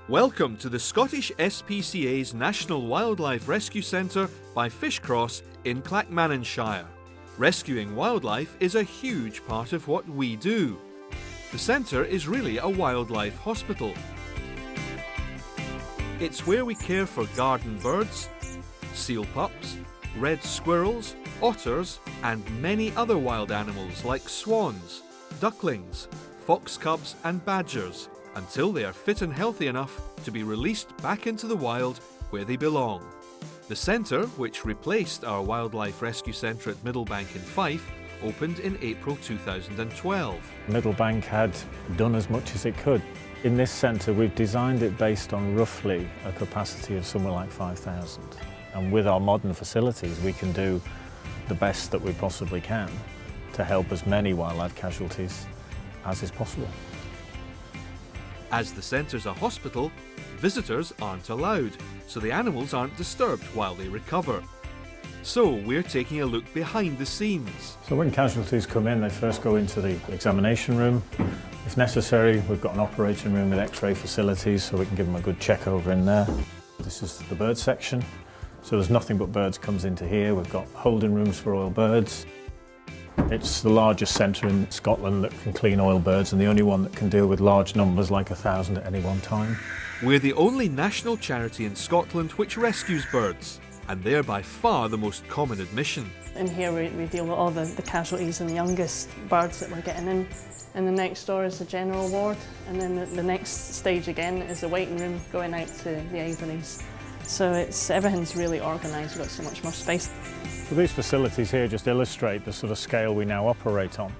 Welcome to the Scottish SPCA's National Wildlife Rescue Centre by Fishcross in Clackmannanshire. Rescuing wildlife is a huge part of what we do. The centre is really a wildlife hospital. It's where we care for garden birds, seal pups, red squirrels, otters and many other wild animals like swans, ducklings, fox cubs and badgers, until they are fit and healthy enough to be released back into the wild where they belong. The centre, which replaced our Wildlife Rescue Centre at Middlebank in Fife, opened in April 2012. Middlebank had done as much as it could. In this centre we've designed it based on roughly a capacity of somewhere like 5,000. And with our modern facilities we can do the best that we possibly can to help as many wildlife casualties as is possible. As the centre's a hospital, visitors aren't allowed, so the animals aren't disturbed while they recover. So we're taking a look behind the scenes. So when casualties come in, they first go into the examination room. If necessary, we've got an operating room with X-ray facilities so we can give them a good check over in there. This is the bird section. So there's nothing but birds comes into here. We've got holding rooms for oil birds. It's the largest centre in Scotland that can clean oil birds and the only one that can deal with large numbers like 1,000 at any one time. We're the only national charity in Scotland which rescues birds, and they're by far the most common admission. In here we deal with all the casualties and the youngest birds that we're getting in. And the next door is the general ward, and then the next stage again is the waiting room going out to the aviaries. So everything's really organised, we've got so much more space. So these facilities here just illustrate the sort of scale we now operate on.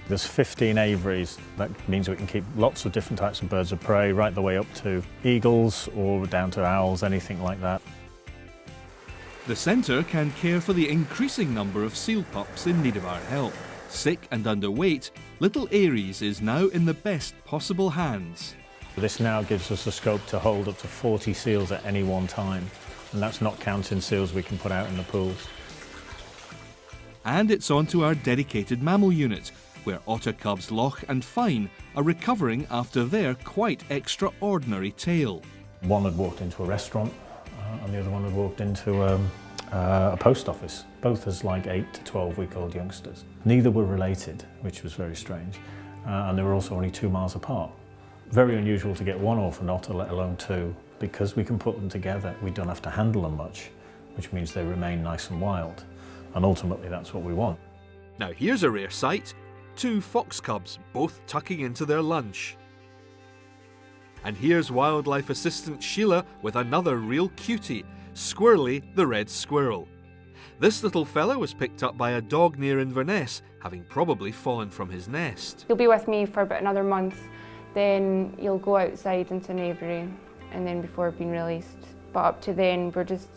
There's 15 aviaries. That means we can keep lots of different types of birds of prey, right the way up to eagles or down to owls, anything like that. The centre can care for the increasing number of seal pups in need of our help. Sick and underweight, little Aries is now in the best possible hands. This now gives us the scope to hold up to 40 seals at any one time, and that's not counting seals we can put out in the pools. And it's on to our dedicated mammal unit, where otter cubs Loch and Fine are recovering after their quite extraordinary tale. One had walked into a restaurant and the other one had walked into a post office, both as like 8 to 12-week-old youngsters. Neither were related, which was very strange, and they were also only 2 miles apart. Very unusual to get one orphan otter, let alone two. Because we can put them together, we don't have to handle them much, which means they remain nice and wild. And ultimately that's what we want. Now here's a rare sight, 2 fox cubs both tucking into their lunch. And here's wildlife assistant Sheela with another real cutie, Squirrely the red squirrel. This little fella was picked up by a dog near Inverness, having probably fallen from his nest. He'll be with me for about another month, then he'll go outside into an aviary and then before being released. But up to then we're just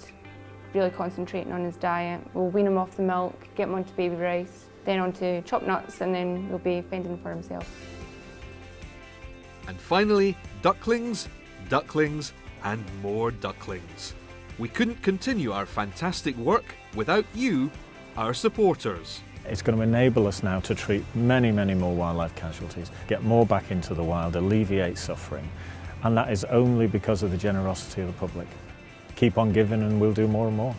really concentrating on his diet. We'll wean him off the milk, get him onto baby rice, then onto chopped nuts, and then he'll be fending for himself. And finally, ducklings, ducklings and more ducklings. We couldn't continue our fantastic work without you, our supporters. It's going to enable us now to treat many, many more wildlife casualties, get more back into the wild, alleviate suffering, and that is only because of the generosity of the public. Keep on giving and we'll do more and more.